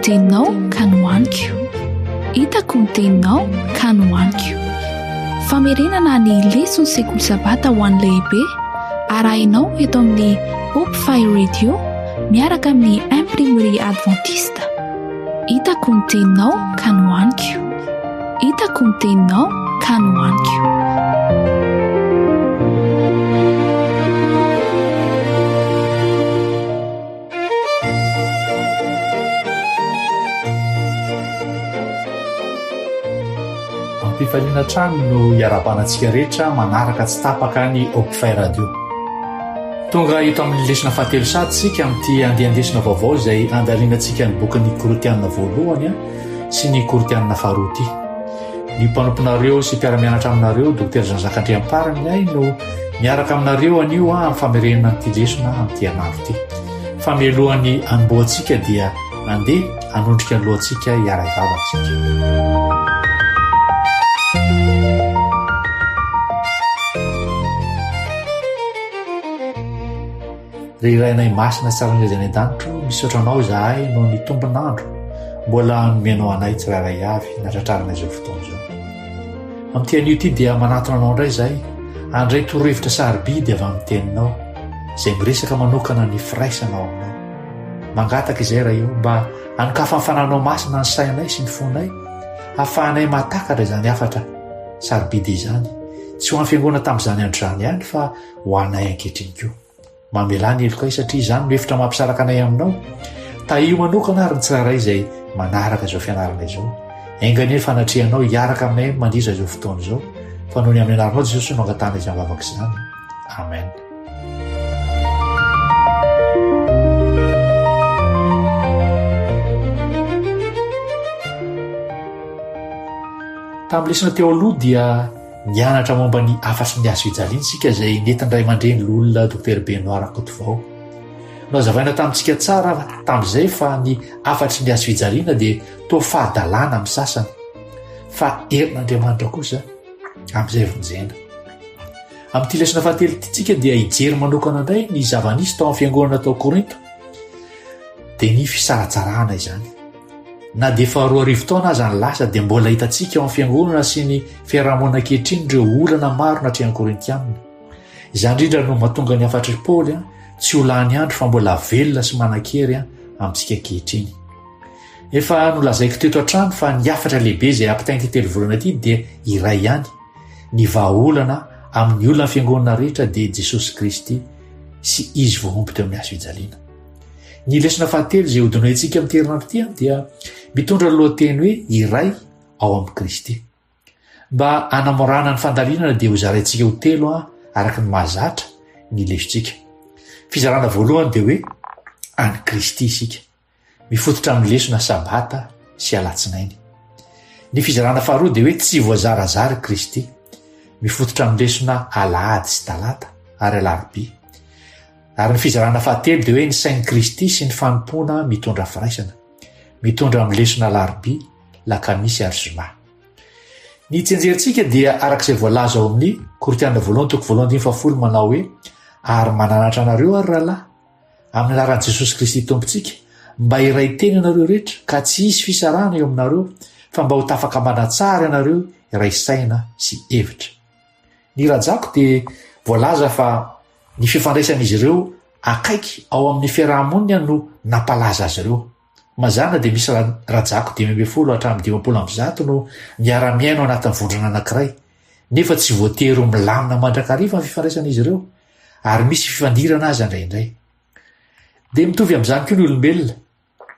teninao ka nohaniko, hitako ny teninao ka nohaniko. Famerenana ny lesona sekoly sabata ho an'ny lehibe arahinao eto amin'ny Hope Fire Radio miaraka amin'ny imprimerie adventiste. Hitako ny teninao ka nohaniko, hitako ny teninao ka nohaniko. Fifaliana trano no iarabanantsika rehetra manaraka tsy tapaka ny Hope Fire Radio. Tonga eto amin'ny lesona fahatelo sady sika amin'ity andehandesina vaovao izay andalianantsika ny bokin'ny Korintianina voalohany sy ny Korintianina faharoa ity. Ny mpanomponareo sy mpiara-mianatra aminareo Dr Jean-Jacques Andriamparany ahy no miaraka aminareo anio amin'ny famerenana n'ity lesona amin'ity anandro ity. Fa mialohan'ny hanomboantsika dia mandeha hanondrika ny lohantsika hiara-ivavatsika. Rirainay masina tsara ny any an-danitro, misaotranao izahay no ny tombonandro mbola nomenao anay tsirairay avy natratrarana izao fotoana izao. Amin'ity anio ity dia manatona anao indray izahay handray torohevitra sarobidy avy amin'ny teninao izay miresaka manokana ny firaisanao aminao. Mangataka izay raha io mba hanokafa fananao masina ny sainay sy ny fonay ahafahanay matakatra izany afatra sarobidy izany, tsy ho amin'ny fiangonana tamin'izany andro izany ihany fa ho anay ankehitriny koa. Mamelany elokay satria izany no hevitra mampisaraka anay aminao. Tahio manokana ary ny tsirairay izay manaraka izao fianarana izao. Engany efa fanatrehanao hiaraka aminay mandritra izao fotoana izao. Fa noho ny amin'ny anaranao Jesosy no angatana izany vavaka izany. Amen. Tamin'ny lesona teo aloha dia nianatra momba ny afatry ny hazo fijaliana isika izay nentin-dray aman-dreny l'olona Dr Benoît Rakotovao. No azavaina tamintsika tsara tamin'izay fa ny afatry ny hazo fijaliana dia toa fahadalàna amin'ny sasany, fa herin'Andriamanitra kosa amin'izay vonjena. Amin'ity lesona fahatelo ity tsika dia hijery manokana indray ny zava-nisy tao amin'ny fiangonana tao Korinto dia ny fisaratsarana izany. Na dia efa 4 taona aza ny lasa dia mbola hitantsika ao amin'ny fiangonana sy ny fiarahamonina ankehitriny ireo olana maro natrehan'ny Korintianina. Izany indrindra no mahatonga ny afatry Paoly tsy ho lany andro fa mbola velona sy manan-kery amintsika ankehitriny. Efa nolazaiko teto an-trano fa ny afatra lehibe izay ampitain'ity telo volana ity dia iray ihany, ny vahaolana amin'ny olona fiangonana rehetra dia Jesosy Kristy sy izy voaomby teo amin'ny hazo fijaliana. Ny lesona fahatelo izay hodinoentsika amin'ny herinandro ity dia mitondra ny lohateny hoe iray ao amin'ny Kristy. Mba hanamorana ny fandalinana dia ho zaraintsika ho telo araka ny mahazatra ny lesontsika. Fizarana voalohany dia hoe any Kristy isika, mifototra amin'ny lesona sabata sy alatsinainy. Ny fizarana faharoa dia hoe tsy voazarazary Kristy, mifototra amin'ny lesona alahady sy talata ary alarobia. Ary ny fizarana fahatelo dia hoe ny sain'i Kristy sy ny fanompoana mitondra firaisana, mitondra amin'ny lesona alarobia, lakamisy ary zoma. Ny tsenjerintsika dia arak'izay voalaza ao amin'ny Korintianina voalohany toko voalohany 10 manao hoe ary mananatra anareo ary rahalahy amin'ny anaran'i Jesosy Kristy tompontsika mba iray teny ianareo rehetra ka tsy hisy fisarana eo aminareo fa mba ho tafaka manatsara ianareo iray saina sy hevitra. Ny rajako dia voalaza fa ny fifandraisan'izy ireo akaiky ao amin'ny fiarahamonina no nampalaza azy ireo. Mazana dia misy rajako 500 hatramin'ny 500 no miara-miaino anatin'ny vondrona anankiray, nefa tsy voatery ho milamina mandrakariva ny fifandraisan'izy ireo, ary misy fifandirana azy indraindray. Dia mitovy amin'izany koa ny olombelona,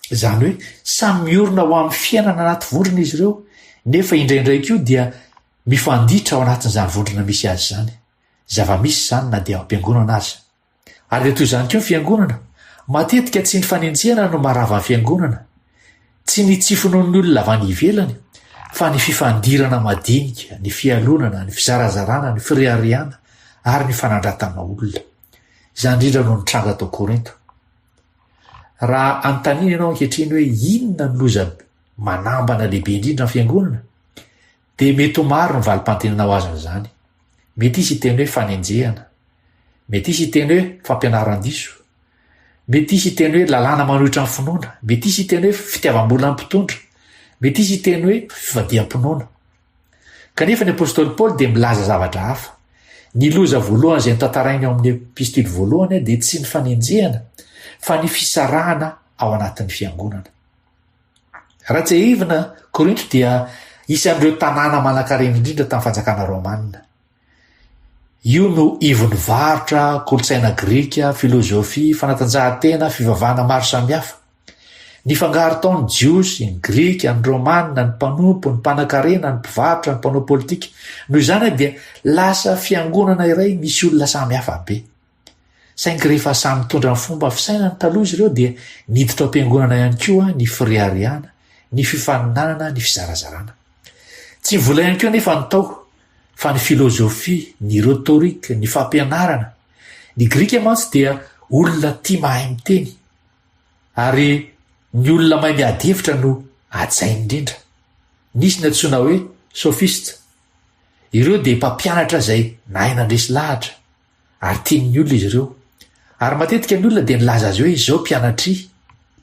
izany hoe samy miorona ho amin'ny fiainana anaty vondrona izy ireo, nefa indraindray koa dia mifanditra ao anatin'izany vondrona misy azy izany. Zava-misy izany na dia ao am-piangonana azy. Ary dia toy izany koa ny fiangonana, matetika tsy ny fanenjehana no marava ny fiangonana, tsy ny tsy finoan'ny olona avy any ivelany, fa ny fifandirana madinika, ny fialonana, ny fizarazarana, ny firehariana ary ny fanandratana olona. Izany indrindra no nitranga tao Korinto. Raha anontaniana ianao ankehitriny hoe inona ny loza manambana lehibe indrindra ny fiangonana, dia mety ho maro ny valim-pantenana ho azy izany. Mety isy hiteny hoe fanenjehana, mety isy hiteny hoe fampianaran-diso, mety isy hiteny hoe lalàna manohitra ny finoana, mety isy hiteny hoe fitiavam-bola ny mpitondra, mety isy hiteny hoe fivadiam-pinoana. Kanefa ny apôstôly Paoly dia milaza zavatra hafa. Ny loza voalohany izay notantarainy ao amin'ny epistily voalohany dia tsy ny fanenjehana fa ny fisarahana ao anatin'ny fiangonana. Ratsehivina Korinto dia isan'ireo tanàna manan-karena indrindra tamin'ny fanjakana Romanina. Io no ivon'ny varotra, kolotsaina grika, filozofia, fanatanjahantena, fivavahana maro samihafa. Ny fangaro taony jiosy, ny grika, ny romanina, ny mpanompo, ny mpanan-karena, ny mpivarotra, ny mpanao politika. Noho izany dia lasa fiangonana iray misy olona samihafa be. Saingy rehefa samy mitondra ny fomba fisainana taloha izy ireo dia niditra am-piangonana ihany koa ny firiariana, ny fifaninanana, ny fizarazarana. Tsy mivola ihany koa nefa ny tao fa ny filozofia, ny retorika, ny fampianarana. Ny grika mantsy dia olona tia mahay miteny, ary ny olona mahay miady hevitra no ajainy indrindra. Nisy ny antsoina hoe sofista. Ireo dia mpampianatra izay nahay nandresy lahatra, ary tian'ny olona izy ireo. Ary matetika ny olona dia nilaza azy hoe izao mpianatry,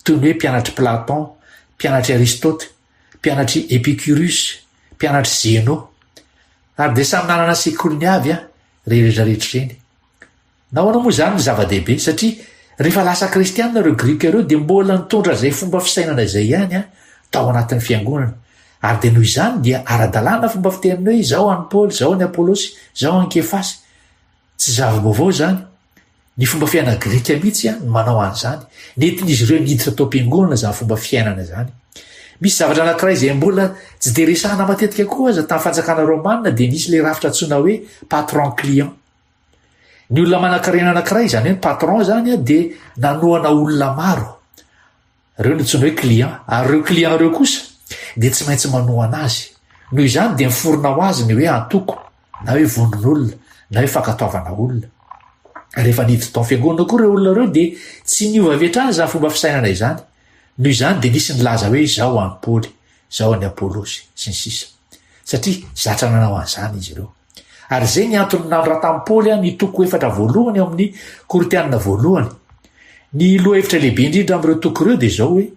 toy ny hoe mpianatry Platon, mpianatry Aristote, mpianatry Epicurus, mpianatry Zeno. Ary dia samy nanana sekoliny avy rehetrarehetra ireny. Nahoana moa izany ny zava-dehibe satria rehefa lasa kristianina ireo grika ireo dia mbola nitondra izay fomba fisainana izay ihany tao anatin'ny fiangonana. Ary dia noho izany dia ara-dalàna fomba fiteniny hoe izao any Paoly, izao any Apôlôsy, izao any Kefasy. Tsy zava-baovao izany. Ny fomba fiainana grika mihitsy no manao an'izany. Nentin'izy ireo niditra tao am-piangonana izany fomba fiainana izany. Misy zavatra anankiray izay mbola tsy dia resahana matetika koa aza tamin'ny fanjakana Romanina dia nisy ilay rafitra antsoina hoe patron client. Ny olona manan-karena anankiray izany hoe ny patron izany dia nanohana olona maro. Ireo no antsoina hoe client, ary ireo client ireo kosa dia tsy maintsy manohana azy. Noho izany dia miforona ho azy ny hoe antoko, na hoe vonon'olona, na hoe fankatoavana olona. Rehefa niditra tao fiangonana koa ireo olona ireo dia tsy niova avy hatrany izany fomba fisainana izany. Noho izany dia nisy nilaza hoe izao any Paoly, izao any Apôlôsy sy ny sisa. Satria zatra nanao an'izany izy ireo. Ary izay ny antony nandra tamin'ny Paoly ny toko efatra voalohany ao amin'ny Korintianina voalohany. Ny lohahevitra lehibe indrindra amin'ireo toko ireo dia izao hoe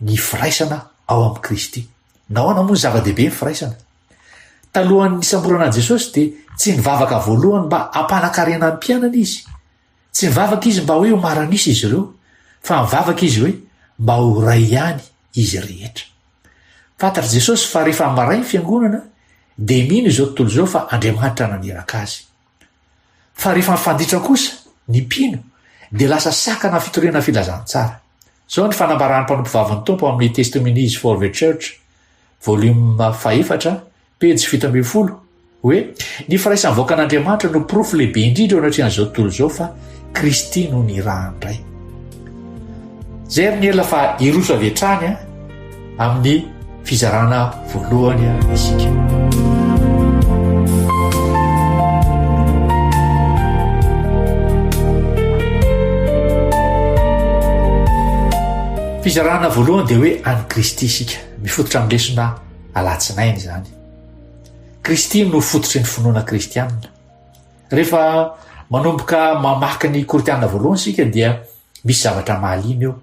ny firaisana ao amin'ny Kristy. Nahoana moa ny zava-dehibe ny firaisana? Talohan'ny nisamborana an'i Jesosy dia tsy nivavaka voalohany mba hampanan-karena ny mpianana izy. Tsy nivavaka izy mba hoe ho maranisy izy ireo, fa nivavaka izy hoe mba ho ray ihany izy rehetra. Fantatra Jesosy fa rehefa maray ny fiangonana dia mino izao tontolo izao fa Andriamanitra naneraka azy. Fa rehefa mifanditra kosa ny mpino dia lasa sakana fitoriana filazantsara. Izao ny fanambaran'ny mpanompo vavin'ny tompo amin'ny Testimonies for the Church, volume 4, pejy 7 hoe ny firaisan'ny voaka an'Andriamanitra no porofo lehibe indrindra eo anatrehan'izao tontolo izao fa Kristy no ny rahandray. Zay ny ela fa iroso avy hatrany amin'ny fizarana voalohany isika. Fizarana voalohany dia hoe any Kristy isika, mifototra amin'ny lesona alatsinainy izany. Kristy no fototry ny finoana kristianina. Rehefa manomboka mamaky ny Korintianina voalohany isika dia misy zavatra mahaliana eo.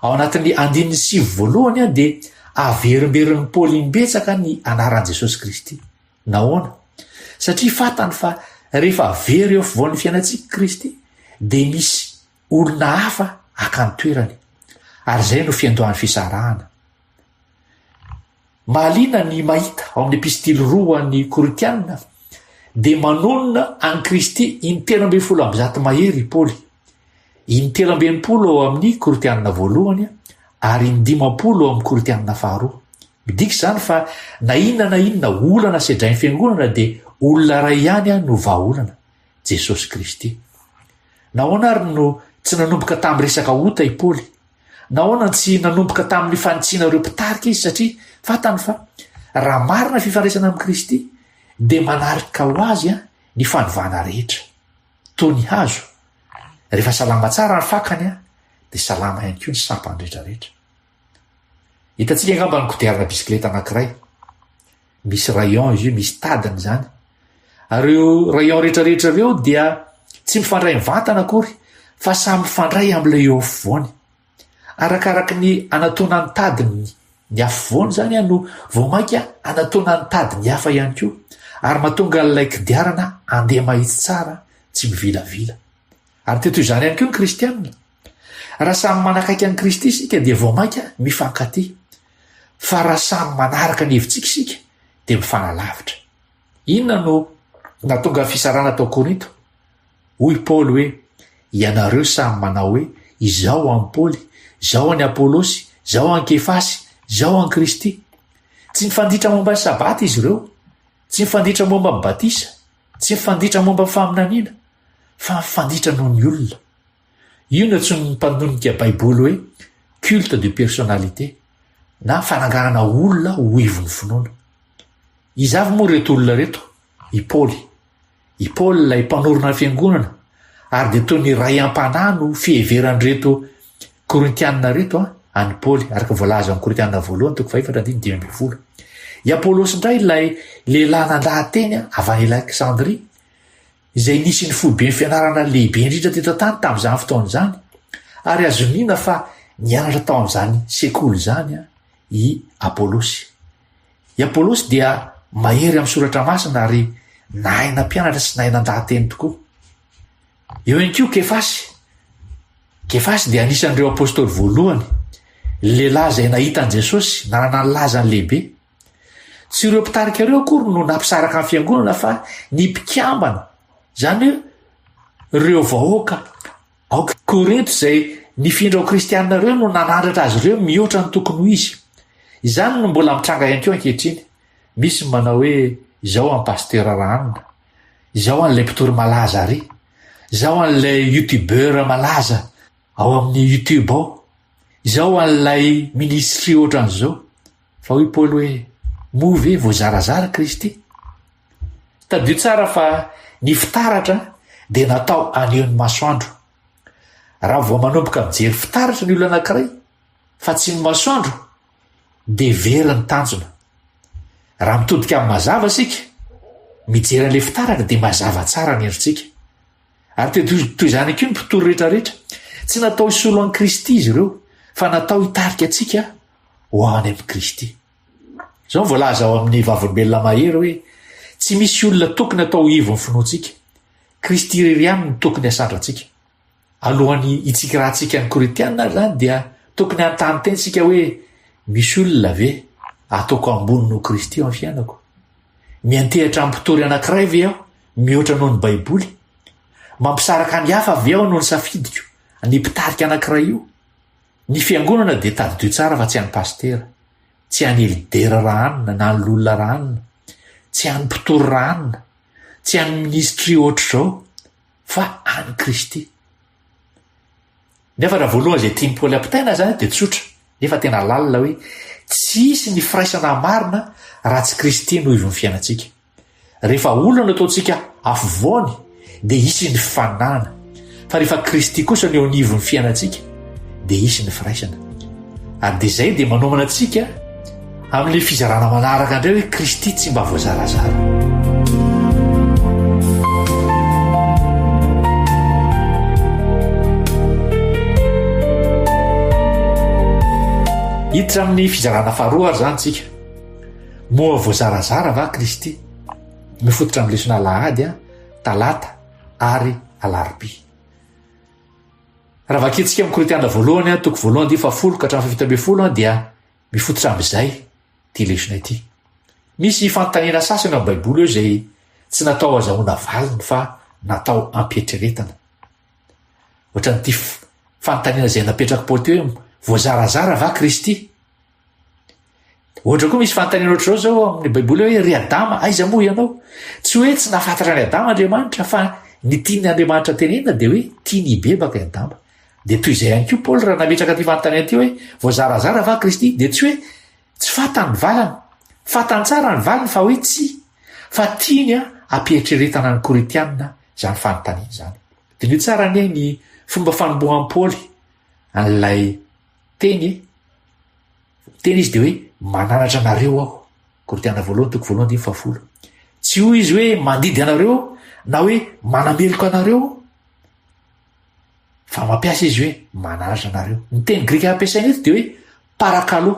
Ao anatin'ny 9 voalohany dia averimberin'ny Paoly mimbetsaka ny anaran'i Jesosy Kristy. Nahoana? Satria fantany fa rehefa avery eo afovoan'ny fiainantsika Kristy dia misy olona hafa hakany toerany. Ary izay no fiandohan'ny fisarahana. Mahaliana ny mahita ao amin'ny epistily 2 an'ny Korintianina dia manonona any Kristy 3 mahery Paoly. 3 ao amin'ny Korintianina voalohany ary 5 ao amin'ny Korintianina faharoa. Midika izany fa na inona olana sedrain'ny fiangonana dia olona ray ihany no vahaolana, Jesosy Kristy. Nahoana ary no tsy nanomboka tamin'ny resaka ota i Paoly? Nahoana tsy nanomboka tamin'ny fanitsiana ireo mpitarika izy satria fantany fa raha marina fifandraisana amin'ny Kristy dia manarika ho azy ny fanovana rehetra. Toy ny hazo. Rehefa salama tsara ny fakany dia salama ihany koa ny sampany rehetrarehetra. Hitantsika angamba ny kodiarana bisikileta anankiray. Misy rayon izy io, misy tadiny izany. Ary io rayon rehetrarehetra ireo dia tsy mifandray mivantana akory fa samy fandray amin'ilay eo afovoany arakaraka ny anatona ny tadiny ny afovoany zany a no voamaika anatona ny tady ny hafa ihany koa ary mahatonga n'ilay kidiarana andeha mahitsy tsara tsy mivilavila ary tetoy izany ihany koa ny kristianina raha samy manakaiky an'i Kristy isika dia voamaika mifankaty fa raha samy manaraka ny hevitsika isika dia mifanalavitra. Inona no natonga fisarana tao Korinto? Hoy Paoly hoe ianareo samy manao hoe izao an'i Paoly, izao an'i Apôlôsy, izao an'i Kefasy, izao an'i Kristy. Tsy mifanditra momba ny sabata izy ireo, tsy mifanditra momba ny batisa, tsy mifanditra momba ny faminaniana, fa mifanditra noho ny olona. Io no tsy mpanonika baiboly hoe culte de personnalité na fananganana olona ho ivony finoana. Izavy moa reto olona reto? I Paoly ilay mpanorona ny fiangonana ary dia toy ny ray am-panahy no fiheveran'reto korintianina reto any Paoly araka voalaza amin'ny Korintianina voalohany 4:2. I Apôlôsy indray ilay lehilahy nandahan-teny avy any Aleksandria izay nisy ny foibe ny fianarana lehibe indrindra teto tany tamin'izany fotoana izany ary azonina fa nianatra tao amin'izany sekoly izany i Apôlôsy. I Apôlôsy dia mahery amin'ny soratra masina ary nahaina mpianatra sy nahaina ndahan-teny tokoa. Eo ihany koa Kefasy dia anisan'ireo apôstôly voalohany, lehilahy izay nahita an'i Jesosy nanana ny lazany lehibe. Tsy ireo mpitarika ireo akory no nampisaraka amin'ny fiangonana fa ny mpikambana, izany hoe ireo vahoaka ao Korinto izay nifindra ao kristianina ireo no nanandratra azy ireo mihoatra ny tokony ho izy. Izany no mbola mitranga ihany koa ankehitriny. Misy manao hoe izao an'i paster ranona, izao an'ilay mpitory malaza ary, izao an'ilay youtubeur malaza ao amin'ny YouTube ao, izao an'ilay ministry ohatran'izao. Fa hoy Paoly hoe move voazarazara Kristy. Tadio tsara fa ny fitaratra dia natao aneo ny masoandro. Raha vao manomboka mijery fitaratra ny olona anankiray fa tsy ny masoandro dia very ny tanjona. Raha mitodika amin'ny mazava sika, mijery an'ilay fitaratra dia mazava tsara ny endritsika. Ary toy izany koa ny mpitory rehetrarehetra, tsy natao hisolo an'i Kristy izy ireo fa natao hitarika antsika ho any amin'ny Kristy. Izao voalaza ao amin'ny vavolombelona mahery hoe tsy misy olona tokony atao ivony finoantsika. Kristy irery ihany no tokony hasandratsika. Alohan'ny hitsikirahantsika ny korintianina zany dia tokony hanontany tena isika hoe misy olona ve ataoko ambony no Kristy ao amin'ny fiainako? Miantehatra amin'ny mpitory anankiray ve aho mihoatra noho ny baiboly? Mampisaraka ny hafa ve aho noho ny safidiko ny mpitarika anankiray io? Ny fiangonana dia tadidio tsara fa tsy an'ny pastera, tsy an'ny elidera ranona na ny lolona ranona, tsy an'ny mpitory ranona, tsy an'ny ministry ohatr'izao, fa an'ny Kristy. Nefa raha voalohany izay tiany Paoly ampitaina zany dia tsotra, nefa tena lalina hoe tsisy ny firaisana marina raha tsy Kristy no ivon'ny fiainantsika. Rehefa olona no ataontsika afovoany dia hisy ny fifaninanana, fa rehefa Kristy kosa no eo ny ivon'ny fiainantsika dia hisy ny firaisana. Ary dia izay dia manomana antsika amin'ilay fizarana manaraka indray hoe Kristy tsy mba voazarazara. Hiditra amin'ny fizarana faharoa ary zany tsika. Moa voazarazara va Kristy? Mifototra amin'ny lesona Lahady, Talata ary Alarobia. Raha vakitsika amin'ny Korintianina voalohany, toko voalohany 10:10 dia mifototra amin'izay ty lesona ity. Misy fanontaniana sasany amin'ny baiboly eo izay tsy natao azahoana valiny fa natao ampietreretana. Ohatran'ity fanontaniana izay napetraka Paoly teo hoe voazarazara va Kristy? Ohatra koa misy fanontaniana ohatr'izao zao amin'ny baiboly hoe ry Adama aiza moa ianao? Tsy hoe tsy nahafantatra ny Adama Andriamanitra fa ny tiany Andriamanitra tenena dia hoe tia ny bebaka i Adama. Dia toy izay ihany koa Paoly raha nametraka ty fanontaniana ty hoe voazarazara va Kristy? Dia tsy hoe tsy fantany valany, fantany tsara ny valiny fa hoe tsy, fa tiany ampietreretana ny korintianina zany fanontaniana zany. Dia ny tsara ny fomba fanombohan'i Paoly an'ilay teny izy dia hoe mananatra anareo aho. Korintianina voalohany toko voalohany 10:10. Tsy hoy izy hoe mandidy anareo na hoe manameloka anareo, fa mampiasa izy hoe manaratra anareo. Ny teny grika ampiasaina eto de hoe parakalo,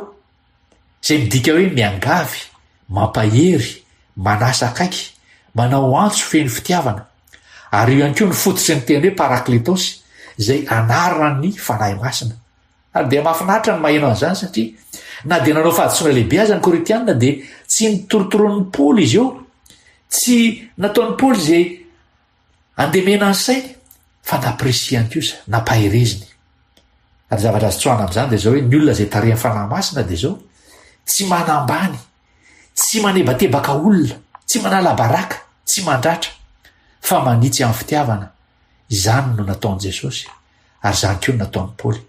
zay midika hoe miangavy, mampahery, manasa akaiky, manao antso feny fitiavana. Ary io ihany koa ny fototry ny teny hoe parakletosy, zay anarana ny fanahy masina. Ary dia mahafinaritra ny maheno an'izany satria na dia nanao fahadisoana lehibe aza ny Korintianina dia tsy nitorotoroan'ny Paoly izy eo, tsy nataon'ny Paoly zay andemena ny sainy, fa napresiany kosa, nampahereziny. Ary zavatra azo tsoahana amin'izany dia zao hoe ny olona zay tarehany fanahy masina dia zao tsy manambany, tsy manebatebaka olona, tsy manala baraka, tsy mandratra, fa manitsy amin'ny fitiavana. Izany no nataon'i Jesosy, ary izany koa no nataon'i Paoly.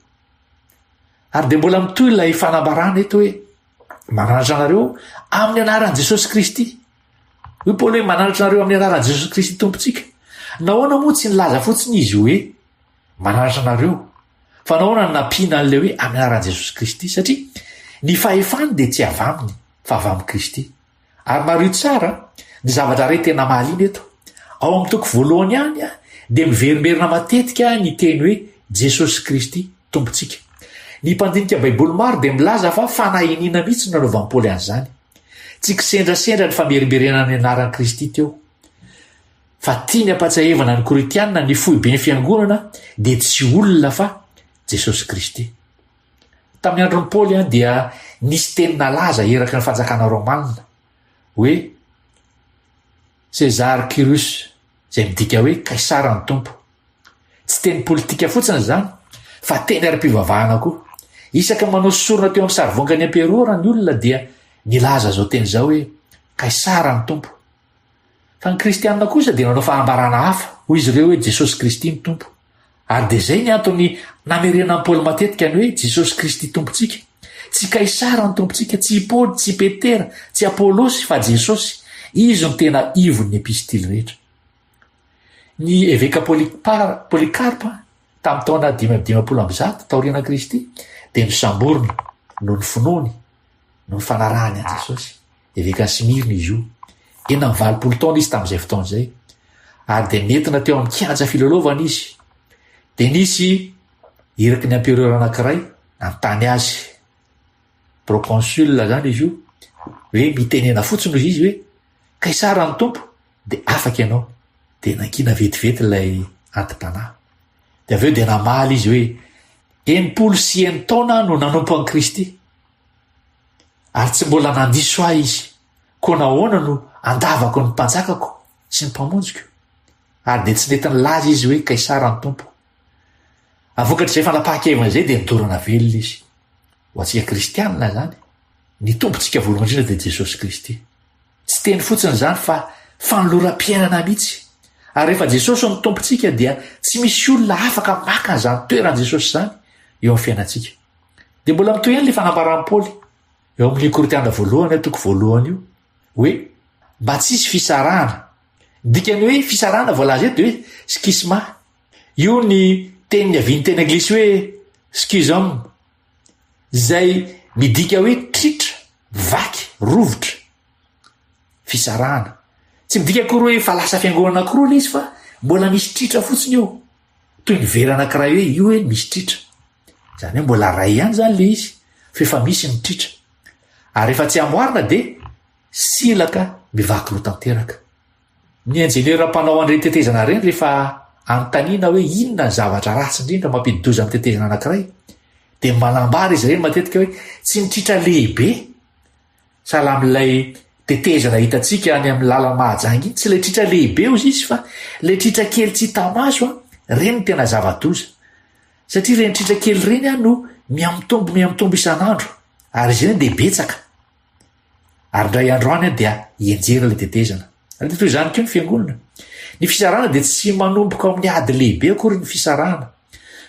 Ary dia mbola mitohy ilay fanambarana eto hoe mananatra anareo amin'ny anaran'i Jesosy Kristy. Hoy Paoly hoe mananatra anareo amin'ny anaran'i Jesosy Kristy tompontsika. Nahoana moa tsy nilaza fotsiny izy hoe mananatra anareo, fa nahoana nampiana an'ilay hoe amin'ny anaran'i Jesosy Kristy, satria ny fahefany dia tsy avy aminy fa avy amin'ny Kristy. Ary mario tsara ny zavatra re tena mahaliana eto. Ao amin'ny toko voalohany ihany dia miverimerina matetika ny teny hoe Jesosy Kristy tompontsika. Ny mpandinika baiboly maro dia milaza fa fanahiniana mihitsy no nanaovan'i Paoly an'izany. Tsy kisendrasendra ny famerimerenana ny anaran'i Kristy teo. Fa tiany ampatsahevana ny Korintianina ny foibe ny fiangonana dia tsy olona fa Jesosy Kristy. Tamin'ny andron'i Paoly dia nisy teny nalaza eraky ny fanjakana Romanina hoe César Kyrus, zay midika hoe kaisara ny tompo. Tsy teny politika fotsiny zany, fa teny ara-pivavahana koa. Isaka manao sorona teo amin'ny sarivongany amperora ny olona dia nilaza zao teny zao hoe kaisara ny tompo. Fa ny kristianina kosa dia nanao fahambarana hafa hoy izy ireo hoe Jesosy Kristy ny tompo. Ary dia zay ny antony namerenan'i Paoly matetika ny hoe Jesosy Kristy tompontsika. Tsy kaisara ny tompontsika, tsy Paoly, tsy Petera, tsy Apôlôsy, fa Jesosy. Izy no tena ivon'ny epistily rehetra. Ny evêka Polikarpa tamin'ny taona 510 taoriana Kristy dia nosamborona no ny finoany no ny fanarahany an Jesosy. Evêka Smirna izy io. Ena amin'ny 20 taona izy tamin'izay fotoana izay. Ary dia nentina teo amin'ny kianja filalaovana izy. Dia nisy iraky ny ampereur anankiray nanontany azy. Proconsul zany izy io. Hoe mitenena fotsiny izy hoe kaisara ny tompo dia afaka ianao. Dia nankina vetivety ilay antim-panahy. Dia aveo dia namaly izy hoe 80 taona no nanompo an'i Kristy. Ary tsy mbola nandiso ahy izy. Ko nahoana no andavako ny mpanjakako sy ny mpamonjiko. Ary dia tsy nety nilaza izy hoe kaisara ny tompo. Avokatr'izay fanapahan-kevina izay dia nidorana velona izy. Ho antsika kristianina zany, ny tompontsika voalohany indrindra dia Jesosy Kristy. Tsy teny fotsiny zany fa fanoloram-piainana mihitsy. Ary rehefa Jesosy no tompontsika dia tsy misy olona afaka maka an'izany toeran'i Jesosy zany eo amin'ny fiainantsika. Dia mbola mitoy ihany ilay fanambaran'i Paoly eo amin'ny Korintianina voalohany toko voalohany io hoe mba tsisy fisarahana. Dikany hoe fisarahana voalaza eto dia hoe skisma. Io ny teny niavian'ny teny anglisy hoe schism, zay midika hoe tritra, vaky, rovotra, fisarahana. Tsy midika akory hoe fa lasa fiangonana anankiroa ilay izy fa mbola misy tritra fotsiny eo. Toy ny vera anankiray hoe io hoe misy tritra. Zany hoe mbola ray ihany zany ilay izy, fa efa misy ny tritra. Ary rehefa tsy amboarina dia silaka mivaky loha tanteraka. Ny enjeniera mpanao an'ireny tetezana ireny rehefa anontaniana hoe inona ny zavatra ratsy indrindra mampidoza amin'ny tetezana anankiray, dia manambara izy ireny matetika hoe tsy ny tritra lehibe, sahala amin'ilay tetezana hitantsika any amin'ny lalana mahajangy, tsy ilay tritra lehibe ozy izy fa ilay tritra kely tsy hita-maso ireny no tena zava-doza. Satria ireny tritra kely ireny no miamitombo isan'andro, ary izy ireny dia betsaka. Ary ndray andro any dia hienjera ilay tetezana. Ary toy izany koa ny fiangonana. Ny fisarahana dia tsy manomboka amin'ny ady lehibe akory ny fisarahana,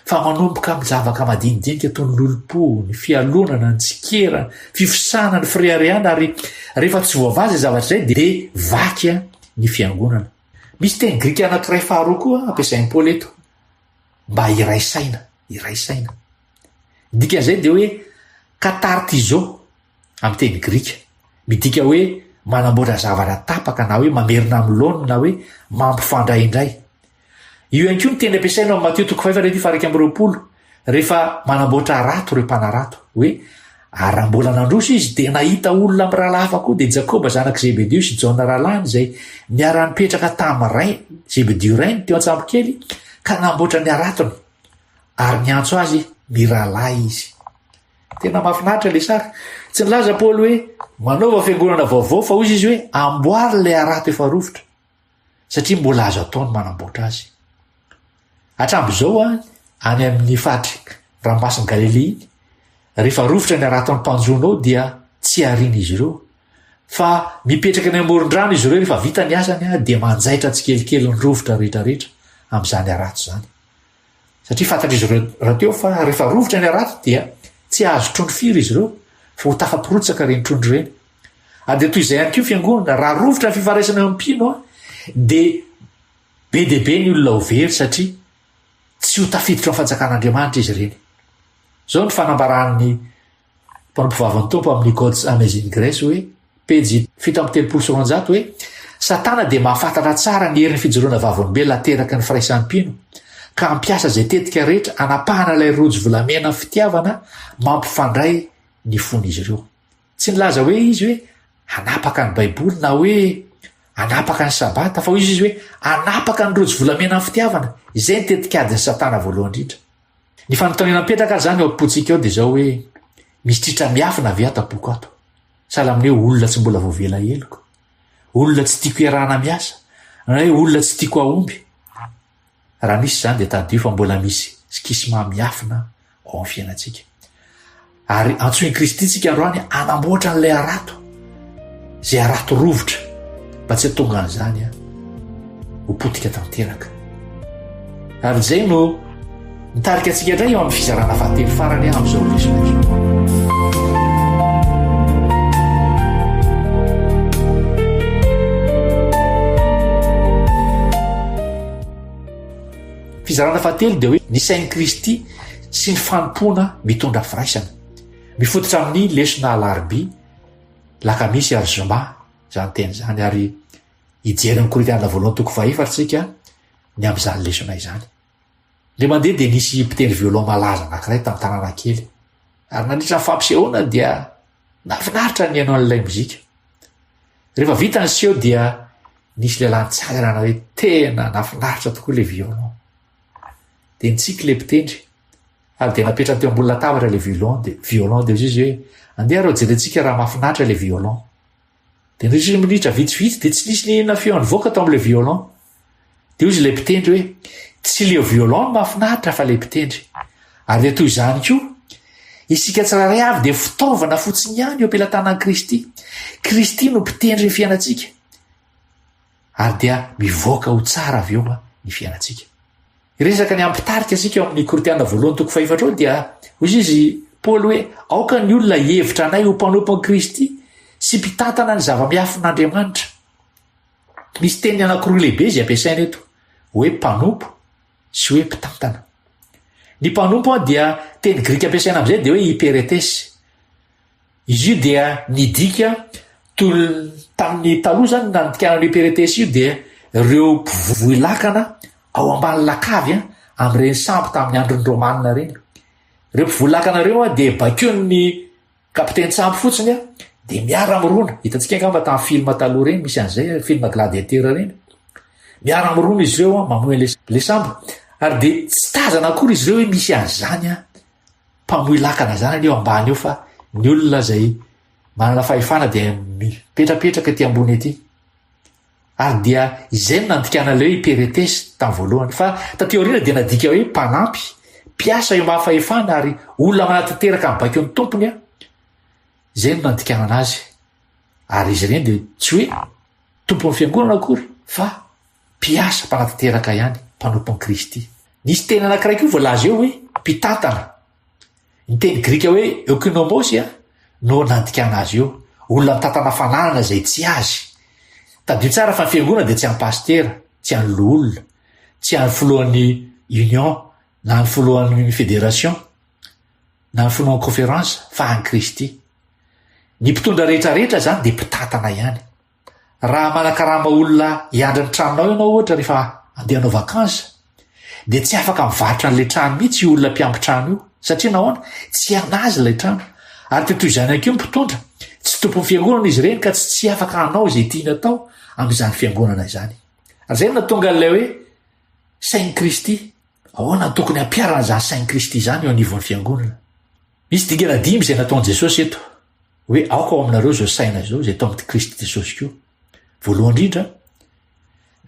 fa manomboka amin'ny zavaka madinidinika toy ny lolompo, ny fialonana, ny tsikera, fifisana, ny firehareana. Ary rehefa tsy voavaza zavatra izay dia vaky ny fiangonana. Misy teny grika anankiray faharoa koa ampiasain'i Paoly eto mba iraisaina. Dikan'izay dia hoe katartizo amin'ny teny grika. Midika hoe manamboatra zavatra tapaka, na hoe mamerina amin'ny laona, na hoe mampifandraindray. io ihany koa ny teny ampiasaina ao Mateo 5:20 rehefa manamboatra rato reo mpanarato hoe raha mbola nandroso izy dia nahita olona amin'ny rahalafa koa dia Jakoba zanak' Zebedio sy Jaona rahalany izay miara-nipetraka tamin'ny Zebedio rainy teo an-tsambokely ka namboatra ny aratony ary niantso azy mirahalahy izy. Tena mahafinaritra le sary. Tsy nilaza Paoly hoe manaova fiangonana vaovao fa hozy izy hoe amboary le arato efa rovitra satria mbola azo ataony manamboatra azy. Hatram'izao any amin'ny fahitry ranomasiny Galilea iny rehefa rovitra ny araton'ny mpanjonao dia tsy ariana izy ireo fa mipetraka ny amoron-drano izy ireo rehefa vita ny asany dia manjaitra tsikelikely ny rovitra rehetrarehetra amin'izany arato zany. Satria fantatr' izy ireo rahateo fa rehefa rovitra ny arato dia tsy azo trondro firy izy ireo fa ho tafapirotsaka reny trondro reny. Ary dia toy izay ihany koa fiangonana raha rovitra ny fifaraisana eo am-pino dia be dehibe ny olona ho very satria tsy ho tafiditra amin'ny fanjakan'Andriamanitra izy ireny. Zao ny fanambarahan'ny mpanompovavan'ny tompo amin'ny Codes Amazing Grace hoe pejy 7:9 hoe Satana dia mahafantatra tsara ny herin'ny fijoroana vavolombelona teraka ny firaisan'ny mpino ka ampiasa izay tetika rehetra anapahana ilay rojo volamena ny fitiavana mampifandray ny fon'izy ireo. Tsy nilaza hoe izy hoe anapaka ny baiboly na hoe anapaka ny sabata fa izy hoe anapaka ny rojo volamena ny fitiavana. Izay ny tetika adin'ny Satana voalohany indrindra. Ny fanontaniana mipetraka zany ao am-potsika ao dia zao hoe misy tritra miafina avy ato am-poko ato. Sahala amin'ny hoe olona tsy mbola voavela heloko, olona tsy tiako iarahana miasa, na hoe olona tsy tiako ahomby. Raha misy zany dia tadio fa mbola misy skisma miafina ao amin'ny fiainantsika. Ary antsoin'i Kristy tsika androany anamboatra n'ilay arato, izay arato rovitra mba tsy hatonga an'izany ho potika tanteraka. Ary izay no nitarika antsika indray eo amin'ny fizarana fahatelo farany amin'izao lesona izao. Fizarana fahatelo dia hoe ny sain'i Kristy sy ny fanompoana mitondra firaisana. Mifototra amin'ny lesona alarobia, lakamisy ary zoma zany teny zany ary hijery ny Korintianina voalohany toko 2 tsika ny amin'izany lesona izany. Le mandeha dia nisy mpitendry violon malaza anankiray tamin'ny tanàna kely ary nandritra ny fampisehoana dia nafinaritra ny haino an'ilay mozika. Rehefa vita ny seho dia nisy lehilahy nitsanganana hoe tena nafinaritra tokoa le violon. Dia nitsika le mpitendry ary dia napetraka teo ambony latabatra le violon dia izy hoe andeha rao jerentsika raha mahafinaritra le violon. Dia nisy minitra vitsivitsy dia tsy nisy nina feo nivoaka tao amin'le violon. Dia izy le mpitendry hoe tsy le violon mahafinaritra fa le mpitendry. Ary dia toy izany koa isika tsiraray avy dia fitaovana fotsiny ihany eo am-pelantanan'i Kristy. Kristy no mpitendry ny fiainantsika ary dia mivoaka ho tsara avy eo ny fiainantsika. Resaka ny ampitarika asika eo amin'ny Korintianina voalohany toko 4 dia hoy izy Paoly hoe aoka ny olona hevitra anay ho mpanompo Kristy sy mpitantana ny zava-miafin'Andriamanitra. Misy teny anankiroa lehibe izy ampiasaina eto hoe mpanompo sy hoe mpitantana. Ny mpanompo dia teny grika ampiasaina amin'izay dia hoe hyperetesy. Izy io dia nidika tamin'ny taloha zany nandikanan'ny hyperetesy io dia ireo mpivoilakana ao ambany lakavy amin'ireny sambo tamin'ny andron'ny Romanina reny. Ireo mpivoilakana ireo dia bakeo ny kapiteny sambo fotsiny dia miara-mirona. Hitantsika angamba tamin'ny filma taloha reny misy an'izay filma gladiateur reny. Miara-mirona izy ireo mamoy le sambo ary dia tsy tazana akory izy ireo hoe misy an'izany mpamoy lakana zany eo ambany eo fa ny olona izay manana fahefana dia mipetrapetraka ety ambony ety. Ary dia izay no nandikana ilay hoe hyperetesy tamin'ny voalohany fa tateoriana dia nadika hoe mpanampy, mpiasa eo mahafahefana ary olona manatanteraka amin'ny bakeo ny tompony izay no nandikana anazy. Ary izy ireny dia tsy hoe tompon'ny fiangonana akory fa mpiasa mpanatanteraka ihany mpanompon'i Kristy. Nisy teny anankiray koa voalaza eo hoe mpitantana. Ny teny grika hoe eukonomos no nandikana azy eo, olona mitantana fananana izay tsy azy. Tadio tsara fa ny fiangonana dia tsy an'ny pastera, tsy an'ny loholona, tsy an'ny filohan'ny union, na ny filohan'ny fédération, na ny filohan'ny conférence fa an'i Kristy. Ny mpitondra rehetrarehetra zany dia mpitantana ihany. Raha manakarama olona hiandry ny tranonao ianao ohatra rehefa andeha hanao vakansa dia tsy afaka mivarotra n'ilay trano mihitsy io olona mpiampitrano io satria nahoana tsy anazy ilay trano ary totoy izany anko mpitondra tsy tompon'ny fiangonana izy ireny ka tsy afaka hanao zay tiana atao amin'izany fiangonana izany ary zay natonga n'ilay hoe sain'i Kristy ahoana tokony hampiarana zany sain'i Kristy zany eo anivon'ny fiangonana. Misy dingana 5 zay nataon'i Jesosy eto hoe aoka ao aminareo zao saina zao zay atao amin'y Kristy Jesosy koa. Voalohany indrindra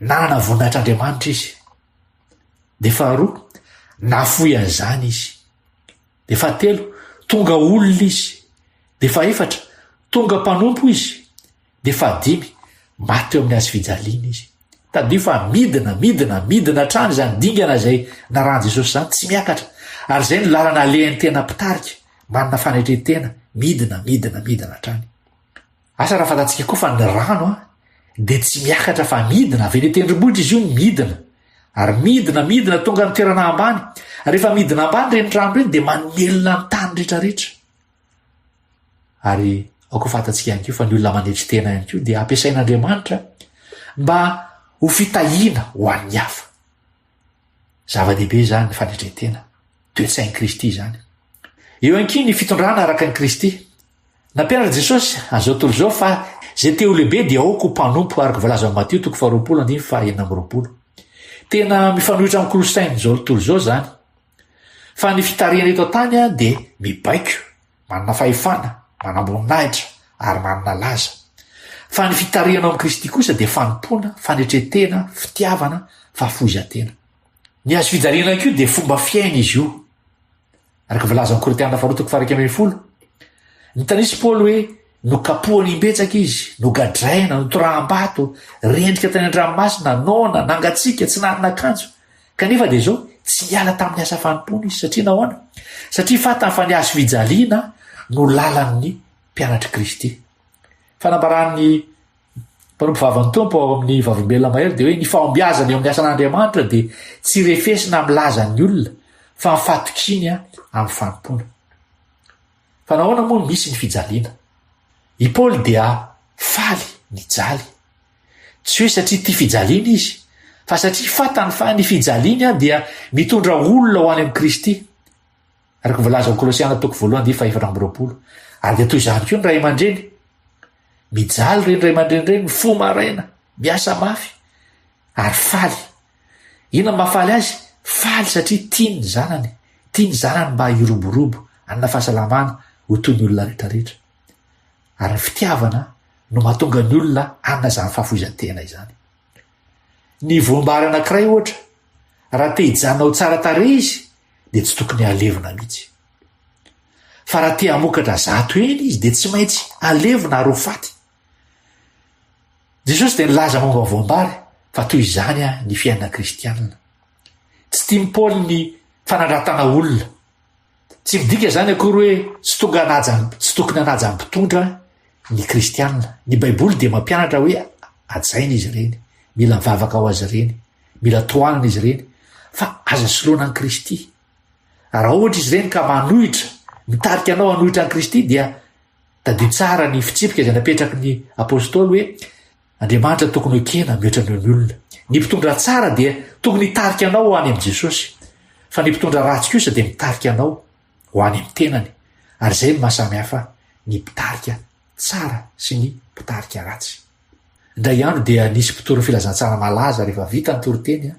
nanana voninahitr'Andriamanitra izy, de faharoa nafoy an'izany izy, de fahatelo tonga olona izy, de fahaefatra tonga mpanompo izy, de fahadimy maty eo amin'ny hazo fijaliana izy. Tadio fa midina trano zany dingana zay narany Jesosy zany tsy miakatra ary zay no lalana alehan'ny tena mpitarika manana fanetretena midina trany. Asa raha fantatsika koa fa ny rano de tsy miakatra fa midina avy eny tendrombohitra izy io midina ary midina tonga ny toerana ambany. Rehefa midina ambany reny rano reny de manomelona ny tany rehetrarehetra. Ary aoka fantatsika ihany koa fa ny olona manetry tena ihany koa dia ampiasain'Andriamanitra mba ho fitahiana ho an'ny hafa. Zava-dehibe zany ny fanetretena, toe-tsain'i Kristy zany. Eo anky ny fitondrana araka an'i Kristy. Nampianatra Jesosy an'izao tontolo zao fa zay teo lehibe dia aoko ho mpanompo araka voalaza amin'ny Mateo 20:9-20. Tena mifanohitra amin'ny Kolosainy zao tontolo zao zany. Fa ny fitariana eto an-tany dia mibaiko, manana fahefana, manamboninahitra ary manana laza. Fa ny fitariana amin'ny Kristy kosa dia fanompoana, fanetretena, fitiavana, fahafoizan-tena. Ny azo fijaliana koa dia fomba fiaina izy io. Araka voalaza amin'ny Korintianina 2:1-10. Nitanisy Paoly hoe nokapohany imbetsaka izy, nogadraina, notoraham-bato, rendrika tany an-dranomasina, nona, nangatsiaka, tsy nanin'akanjo. Kanefa dia zao tsy hiala tamin'ny asa fanompona izy satria nahoana? Satria fatany fa ny azo fijaliana no lalan'ny mpianatry Kristy. Fanambaran'ny mpanompo vavan'ny tompo ao amin'ny vavimbelona mahery dia hoe ny fahombiazana eo amin'ny asan'Andriamanitra dia tsy refesina amin'ny lazan'ny olona fa mifatokiny amin'ny fanompona. Fa nahoana moa misy ny fijaliana? I Paoly dia faly nijaly. Tsy hoe satria tia fijaliana izy, fa satria fatany fa ny fijaliana dia mitondra olona ho any amin'ny Kristy. Araka voalaza amin'ny Kolosiana 2:1-4. Ary dia toy izany koa ny ray aman-dreny. Mijaly reny ray aman-dreny reny fo maraina, miasa mafy ary faly. Inona mahafaly azy? Faly satria tiany zanany mba hiroborobo anna fahasalamana ho toy ny olona rehetrarehetra. Ary ny fitiavana no mahatonga ny olona anna zany fahafoizan-tena izany. Ny voambary anankiray ohatra, raha te hijanona ho tsara tarehy izy dia tsy tokony alevina mihitsy. Fa raha te hamokatra zato eny izy dia tsy maintsy alevina ary ho faty. Jesosy dia nilaza momba voambary fa toy izany ny fiainana kristianina. Tsy tiany Paoly ny fanandratana olona. Tsy midika zany akory hoe tsy tokony hanaja amin'ny mpitondra ny kristianina. Ny baiboly dia mampianatra hoe ajaina izy ireny, mila mivavaka ao azy ireny, mila tohanina izy ireny, fa aza soloana an'i Kristy. Raha ohatra izy ireny ka manohitra, mitarika anao hanohitra an'i Kristy dia tadio tsara ny fitsipika izay napetraky ny apôstôly hoe Andriamanitra tokony ekena mihoatra ny olona. Ny mpitondra tsara dia tokony hitarika anao ho any amin'i Jesosy, fa ny mpitondra ratsy kosa dia mitarika anao ho any amin'ny tenany. Ary zay no mahasamihafa ny mpitarika tsara sy ny mpitarika ratsy. Indray andro dia nisy mpitoro filazantsara malaza rehefa vita ny toroteny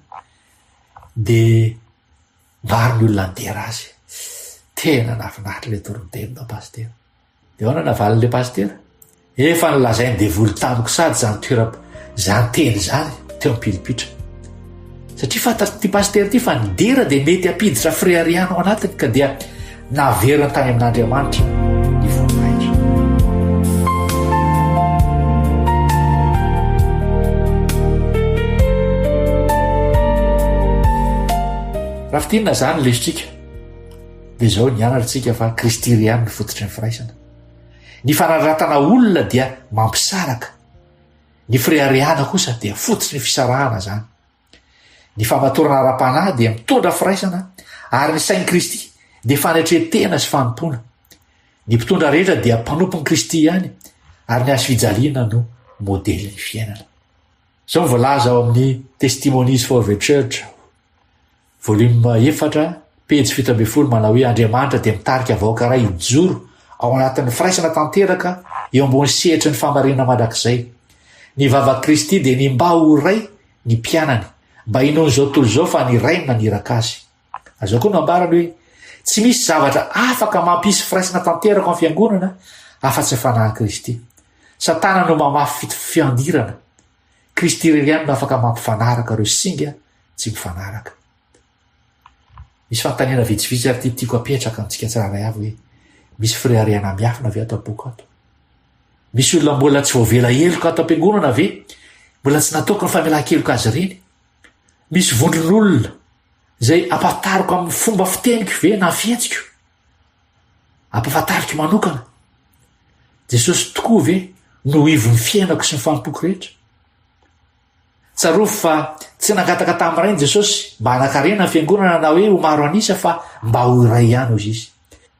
dia maro ny olona nidera azy. Tena nafinahitra le torontenina pastera. Dia ahoana navaliny le pastera? Efa nilazainy devoly tamiko sady zany teny zany teo ampilipitra. Satria fantatry ty pastera ty fa nidera dia mety hampiditra freariano ao anatiny ka dia naveriny tany amin'Andriamanitra ny voninahitra. Raha fitinina zany lesitsika dia zao nianatra tsika fa kristiriano ny fototry ny firaisana. Ny fanandratana olona dia mampisaraka. Ny freariana kosa dia fototsy ny fisarahana zany. Ny famatorana ara-panahy dia mitondra firaisana ary ny sain'i Kristy dia fanetretena sy fanompona. Ny mpitondra rehetra dia mpanompon'i Kristy ihany ary ny azo fijaliana no modelin'ny fiainana. Zao voalaza ao amin'ny Testimonies for the Church volima 4 pejy 7 manao hoe andriamanitra dia mitarika vaoaka ray ijoro ao anatin'ny firaisana tanteraka eo ambony sehitry ny famarina mandrakizay. Ny vava Kristy dia ny mba ho ray ny mpianany mba inoany zao tontolo zao fa ny ray no naniraka azy. Azao koa no ambarany hoe tsy misy zavatra afaka mampisy firaisana tanteraka amin'ny fiangonana afa-tsy fanahy Kristy. Satana no mamafy fiandirana. Kristy irery ihany no afaka mampifanaraka reo singa tsy mifanaraka. Misy fanontaniana vitsivitsy ary tiako apetraka antsika tsiraray avy hoe misy firariana miafina ve ato am-boky ato? Misy olona mbola tsy voavela heloka ato am-piangonana ve? Mbola tsy nataoko ny famelan-keloka azy ireny? Misy vondron'olona izay ampahatariko amin'ny fomba fiteniko ve na fietsiko? Ampahafantariko manokana? Jesosy tokoa ve no ivon'ny fiainako sy ny fanompoko rehetra? Tsarofo fa tsy nangataka tamin'irainy Jesosy mba hanakarena ny fiangonana na hoe ho maro anisa fa mba ho iray ihany ozy izy.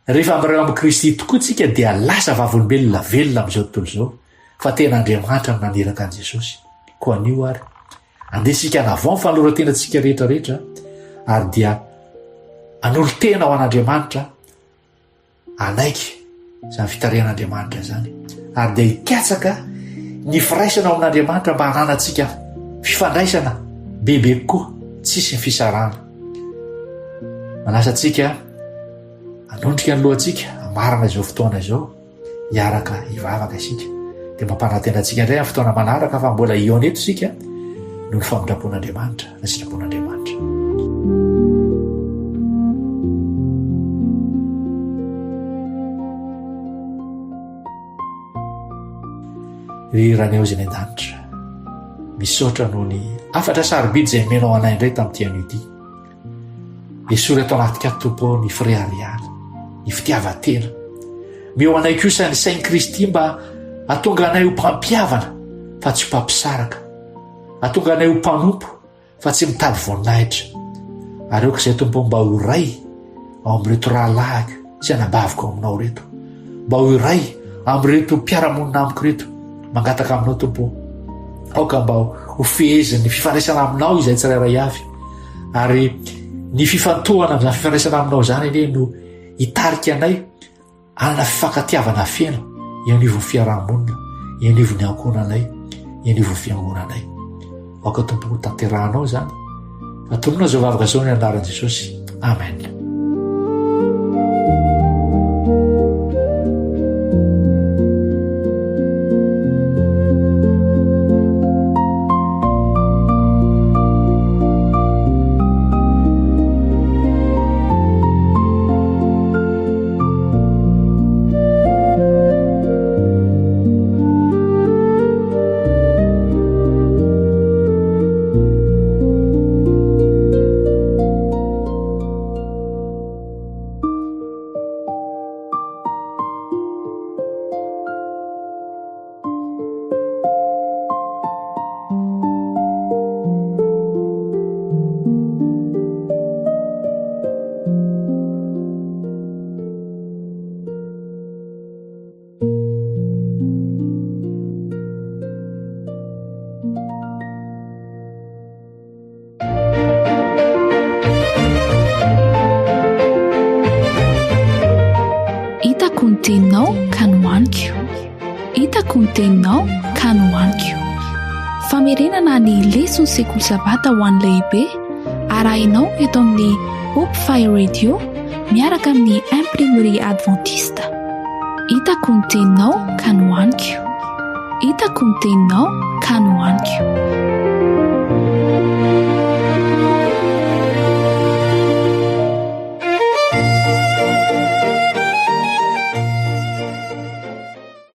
Rehefa mireo amin'ny Kristy tokoa tsika dia lasa vavolombelona velona amin'izao tontolo izao fa tena Andriamanitra no naniraka an'i Jesosy. Koa anio ary andesika navao ny fanorantenantsika rehetrarehetra ary dia anolo tena ho an'Andriamanitra anaiky izany fitarian'Andriamanitra zany ary dia hikatsaka ny firaisana ao amin'Andriamanitra mba hananantsika fifandraisana bebe koa tsisy ny fisarahana. Manasa antsika anondrika ny lohantsika amarana izao fotoana izao hiaraka hivavaka isika dia mampanantenantsika indray amin'ny fotoana manaraka fa mbola eo aneto isika no ny famindrapon'Andriamanitra na sitrapon'Andriamanitra. Ry raneo izay ny an-danitra, misaotra noho ny afatra sarobidy izay menao anay indray tamin'ity an'ity. Esory atao anatika tompo ny firariana, ny fitiavatena. Meo anay kosa ny sain'i Kristy mba atonga anay ho mpampiavana fa tsy ho mpampisaraka. Atonga anay ho mpanompo fa tsy mitady voninahitra. Ary aoka izay tompo mba ho ray ao amin'ireto rahalahy sy anabaviko ao aminao reto. Mba ho ray amin'ireto mpiaramonina amiko reto mangataka aminao tompo. Aoka mba ho feheziny ny fifandraisana aminao izay tsirairay avy. Ary ny fifantohana amin'izany fifandraisana aminao zany anie no hitarika anay anana fifankatiavana feno ianivon'ny fiarahamonina, ianivon'ny ankonanay, ianivon'ny fiangonanay. Aoka tompo ho tanterahanao zany. Atonona zao vavaka zao ny anaran'i Jesosy. Amen. Hitako ny teninao ka nohaniko. Hitako ny teninao ka nohaniko. Famerenana ny lesona sekoly sabata ho an'ny lehibe arahinao eto amin'ny Hope Fire Radio miaraka amin'ny imprimerie adventiste. Hitako ny teninao ka nohaniko. Hitako ny teninao ka nohaniko.